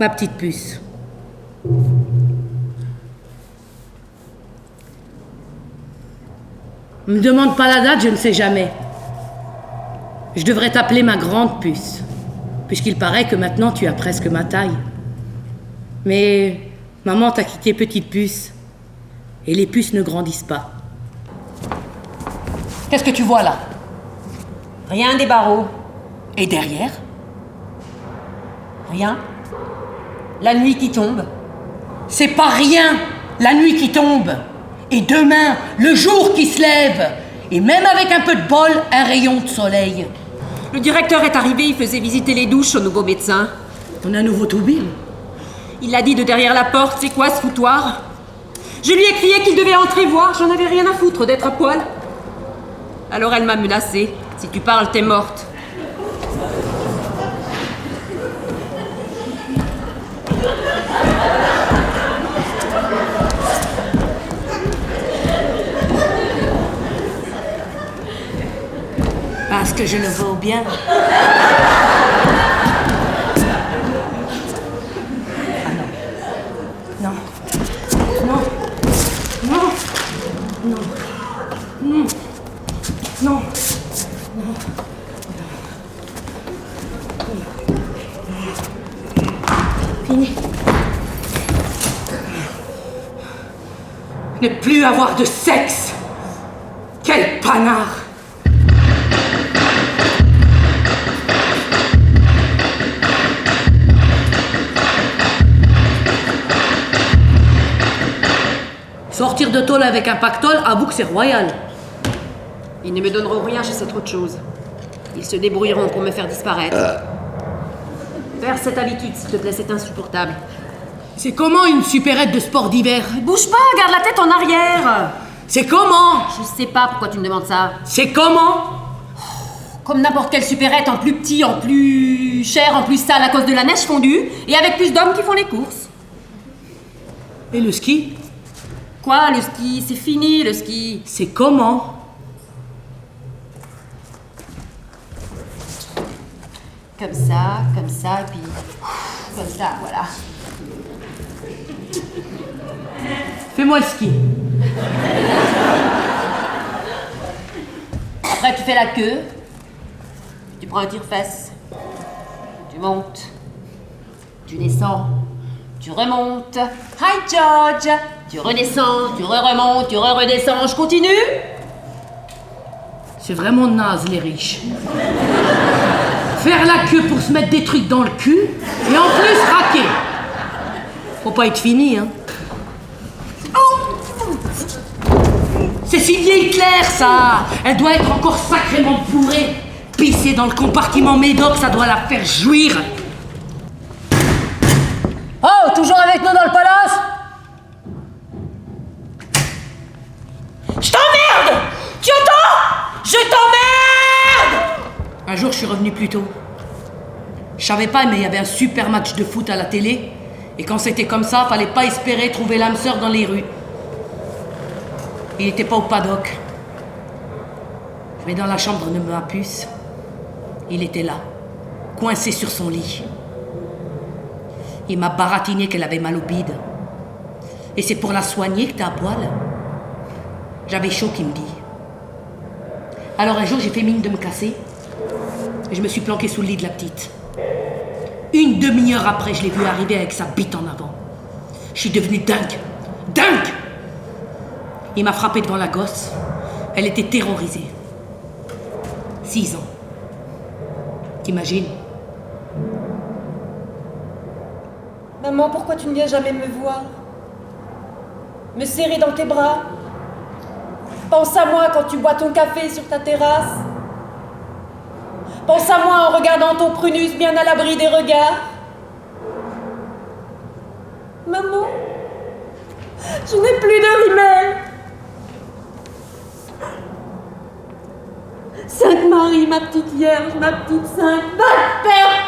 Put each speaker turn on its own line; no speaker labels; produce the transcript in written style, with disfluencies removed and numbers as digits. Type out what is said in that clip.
Ma petite puce. Me demande pas la date, je ne sais jamais. Je devrais t'appeler ma grande puce, puisqu'il paraît que maintenant tu as presque ma taille. Mais maman t'a quitté petite puce, et les puces ne grandissent pas. Qu'est-ce que tu vois là?
Rien, des barreaux.
Et derrière?
Rien. La nuit qui tombe.
C'est pas rien, la nuit qui tombe. Et demain, le jour qui se lève. Et même avec un peu de bol, un rayon de soleil.
Le directeur est arrivé, il faisait visiter les douches au nouveau médecin.
On a un nouveau toubib.
Il a dit de derrière la porte, c'est quoi ce foutoir? Je lui ai crié qu'il devait entrer voir, j'en avais rien à foutre d'être à poil. Alors elle m'a menacée. Si tu parles, t'es morte.
Parce que je le vaux bien. Ah non. Non. Non. Non. Non. Non. Non. Fini. Ne plus avoir de sexe. Quel panard. Sortir de tôle avec un pactole, avoue que c'est royal.
Ils ne me donneront rien, je sais trop de choses. Ils se débrouilleront pour me faire disparaître. Perds cette habitude, s'il te plaît, c'est insupportable.
C'est comment une supérette de sport d'hiver?
Bouge pas, garde la tête en arrière.
C'est comment?
Je sais pas pourquoi tu me demandes ça.
C'est comment?
Comme n'importe quelle supérette, en plus petit, en plus cher, en plus sale à cause de la neige fondue, et avec plus d'hommes qui font les courses.
Et le ski?
Quoi, le ski? C'est fini, le ski.
C'est comment?
Comme ça, et puis... comme ça, voilà.
Fais-moi le ski.
Après, tu fais la queue. Tu prends un tire-fesse. Tu montes. Tu descends. Tu remontes. Hi, George. Tu redescends, tu remontes, tu redescends. Je continue?
C'est vraiment naze, les riches. Faire la queue pour se mettre des trucs dans le cul, et en plus raquer. Faut pas être fini, hein. C'est signé Hitler, ça. Elle doit être encore sacrément bourrée. Pisser dans le compartiment médoc, ça doit la faire jouir. Oh, toujours avec nous dans le palace? Je t'emmerde! Tu entends? Je t'emmerde! Un jour, je suis revenu plus tôt. Je savais pas, mais il y avait un super match de foot à la télé. Et quand c'était comme ça, fallait pas espérer trouver l'âme sœur dans les rues. Il était pas au paddock. Je vais dans la chambre de ma puce. Il était là, coincé sur son lit. Il m'a baratiné qu'elle avait mal au bide. Et c'est pour la soigner que t'es à poil? J'avais chaud, qu'il me dit. Alors un jour, j'ai fait mine de me casser. Et je me suis planqué sous le lit de la petite. Une demi-heure après, je l'ai vu arriver avec sa bite en avant. Je suis devenu dingue. Dingue! Il m'a frappé devant la gosse. Elle était terrorisée. 6 ans. T'imagines?
Maman, pourquoi tu ne viens jamais me voir? Me serrer dans tes bras? Pense à moi quand tu bois ton café sur ta terrasse. Pense à moi en regardant ton prunus bien à l'abri des regards. Maman, je n'ai plus de rimel. Sainte Marie, ma petite Vierge, ma petite Sainte, va te faire